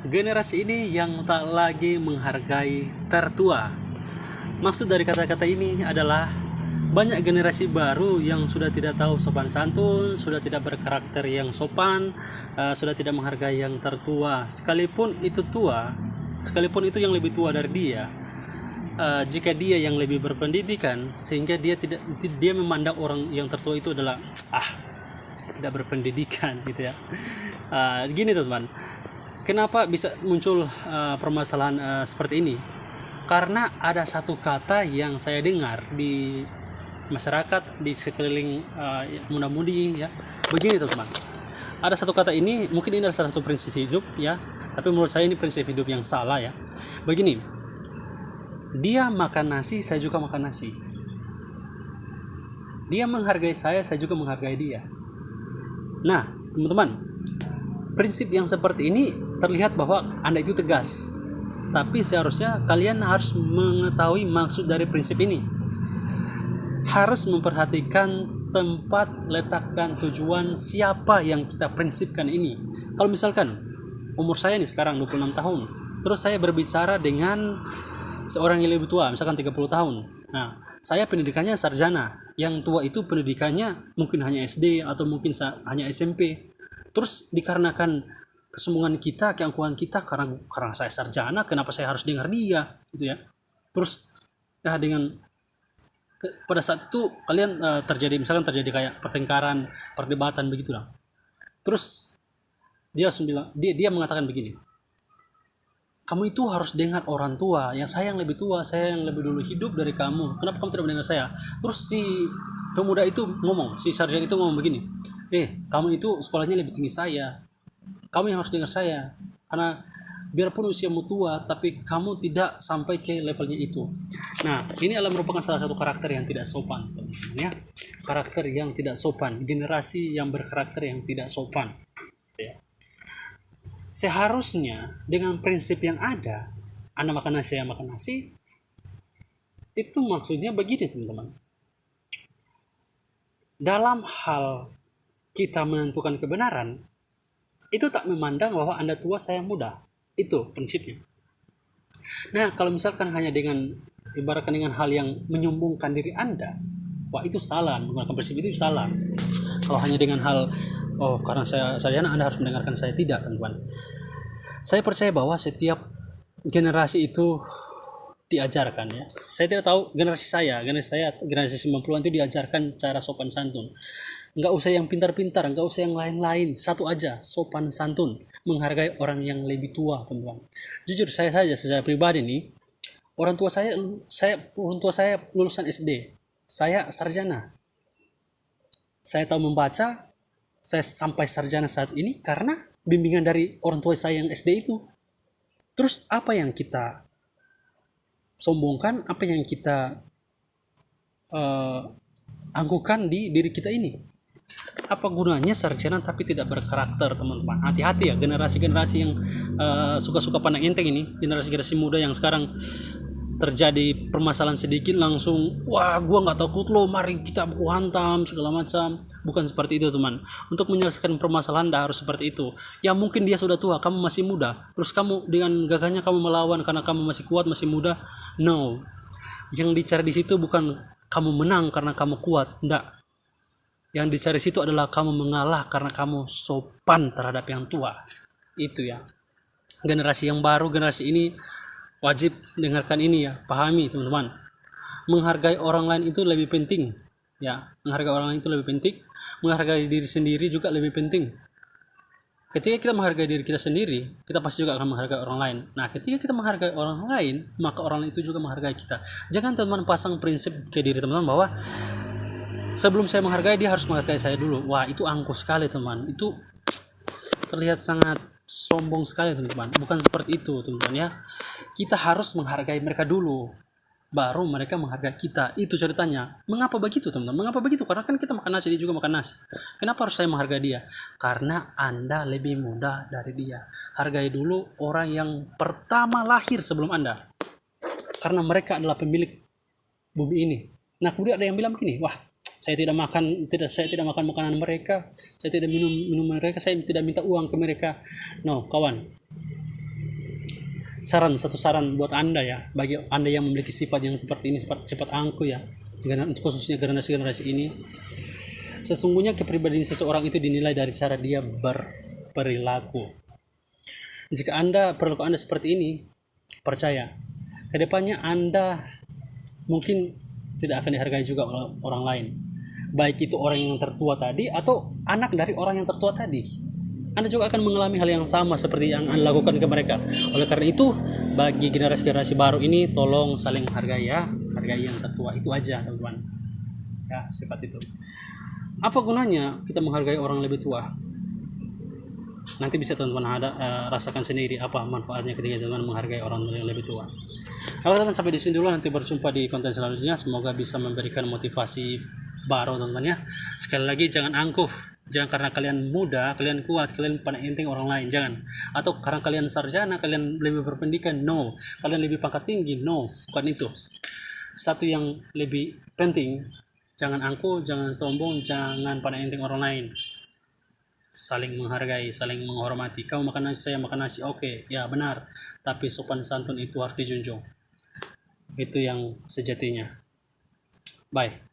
Generasi ini yang tak lagi menghargai tertua. Maksud dari kata-kata ini adalah banyak generasi baru yang sudah tidak tahu sopan santun, sudah tidak berkarakter yang sopan, sudah tidak menghargai yang tertua. Sekalipun itu tua, sekalipun itu yang lebih tua dari dia, jika dia yang lebih berpendidikan, sehingga dia memandang orang yang tertua itu adalah tidak berpendidikan gitu ya. Gini teman, kenapa bisa muncul permasalahan seperti ini? Karena ada satu kata yang saya dengar di masyarakat, di sekeliling muda-mudi ya. Begini teman, ada satu kata ini, mungkin ini adalah salah satu prinsip hidup ya, tapi menurut saya ini prinsip hidup yang salah ya. Begini, dia makan nasi, saya juga makan nasi. Dia menghargai saya juga menghargai dia. Nah teman-teman, prinsip yang seperti ini terlihat bahwa Anda itu tegas, tapi seharusnya kalian harus mengetahui maksud dari prinsip ini. Harus memperhatikan tempat, letak, dan tujuan siapa yang kita prinsipkan ini. Kalau misalkan umur saya nih sekarang 26 tahun, terus saya berbicara dengan seorang yang lebih tua, misalkan 30 tahun. Nah, saya pendidikannya sarjana, yang tua itu pendidikannya mungkin hanya SD atau mungkin hanya SMP. Terus dikarenakan kesombongan kita, keangkuhan kita, karena saya sarjana, kenapa saya harus dengar dia gitu ya. Terus dengan pada saat itu kalian terjadi kayak pertengkaran, perdebatan begitulah. Terus dia langsung bilang, dia mengatakan begini, kamu itu harus dengar orang tua, saya yang lebih tua, saya yang lebih dulu hidup dari kamu, kenapa kamu tidak mendengar saya? Terus si pemuda itu ngomong, si sarjana itu ngomong begini, kamu itu sekolahnya lebih tinggi saya, kamu yang harus dengar saya, karena biarpun usiamu tua, tapi kamu tidak sampai ke levelnya itu. Nah, ini adalah merupakan salah satu karakter yang tidak sopan, ya. Karakter yang tidak sopan, generasi yang berkarakter yang tidak sopan. Ya. Seharusnya dengan prinsip yang ada, Anda makan nasi, saya makan nasi, itu maksudnya begini teman-teman. Dalam hal kita menentukan kebenaran, itu tak memandang bahwa Anda tua, saya muda. Itu prinsipnya. Nah, kalau misalkan hanya ibaratkan dengan hal yang menyombongkan diri Anda, wah itu salah, menggunakan prinsip itu salah. Kalau hanya dengan hal, karena saya sarjana Anda harus mendengarkan saya, tidak teman-teman. Saya percaya bahwa setiap generasi itu diajarkan ya. Saya tidak tahu generasi 90-an itu diajarkan cara sopan santun. Enggak usah yang pintar-pintar, enggak usah yang lain-lain, satu aja, sopan santun, menghargai orang yang lebih tua, teman-teman. Jujur saya pribadi nih, orang tua saya lulusan SD, saya sarjana. Saya tahu membaca, saya sampai sarjana saat ini karena bimbingan dari orang tua saya yang SD itu. Terus apa yang kita sombongkan, apa yang kita angkuhkan di diri kita ini? Apa gunanya sarjana tapi tidak berkarakter, teman-teman? Hati-hati ya generasi-generasi yang suka-suka pandang enteng ini, generasi-generasi muda yang sekarang terjadi permasalahan sedikit langsung, wah gua nggak takut lo, mari kita baku hantam segala macam. Bukan seperti itu teman. Untuk menyelesaikan permasalahan dah harus seperti itu. Ya mungkin dia sudah tua, kamu masih muda, terus kamu dengan gagahnya kamu melawan karena kamu masih kuat, masih muda. No, yang dicari di situ bukan kamu menang karena kamu kuat, enggak. Yang dicari situ adalah kamu mengalah karena kamu sopan terhadap yang tua. Itu ya. Generasi yang baru, generasi ini wajib dengarkan ini ya, pahami teman-teman. Menghargai orang lain itu lebih penting ya. Menghargai orang lain itu lebih penting. Menghargai diri sendiri juga lebih penting. Ketika kita menghargai diri kita sendiri, kita pasti juga akan menghargai orang lain. Nah, ketika kita menghargai orang lain, maka orang lain itu juga menghargai kita. Jangan teman-teman pasang prinsip ke diri teman-teman bahwa sebelum saya menghargai, dia harus menghargai saya dulu. Wah, itu angkuh sekali teman. Itu terlihat sangat sombong sekali teman-teman. Bukan seperti itu teman-teman ya. Kita harus menghargai mereka dulu, baru mereka menghargai kita. Itu ceritanya. Mengapa begitu teman-teman? Mengapa begitu? Karena kan kita makan nasi, dia juga makan nasi. Kenapa harus saya menghargai dia? Karena Anda lebih muda dari dia. Hargai dulu orang yang pertama lahir sebelum Anda, karena mereka adalah pemilik bumi ini. Nah, kemudian ada yang bilang begini, wah saya tidak makan makanan mereka, saya tidak minum mereka, saya tidak minta uang ke mereka. No kawan, Satu saran buat anda ya, bagi anda yang memiliki sifat yang seperti ini, sifat angku ya, khususnya generasi-generasi ini. Sesungguhnya kepribadian seseorang itu dinilai dari cara dia berperilaku. Jika anda perilaku anda seperti ini, percaya kedepannya anda mungkin tidak akan dihargai juga oleh orang lain, baik itu orang yang tertua tadi atau anak dari orang yang tertua tadi. Anda juga akan mengalami hal yang sama seperti yang Anda lakukan ke mereka. Oleh karena itu, bagi generasi-generasi baru ini, tolong saling menghargai ya, hargai yang tertua. Itu aja teman-teman. Ya, sifat itu. Apa gunanya kita menghargai orang lebih tua? Nanti bisa teman-teman rasakan sendiri apa manfaatnya ketika teman-teman menghargai orang yang lebih tua. Oke teman, sampai di sini dulu, nanti berjumpa di konten selanjutnya. Semoga bisa memberikan motivasi baru teman-teman ya. Sekali lagi, jangan angkuh. Jangan karena kalian muda, kalian kuat, kalian pandang enteng orang lain, jangan. Atau karena kalian sarjana, kalian lebih berpendidikan, no. Kalian lebih pangkat tinggi, no. Bukan itu. Satu yang lebih penting, jangan angkuh, jangan sombong, jangan pandang enteng orang lain. Saling menghargai, saling menghormati. Kamu makan nasi, saya makan nasi, oke, ya benar. Tapi sopan santun itu harus dijunjung. Itu yang sejatinya. Bye.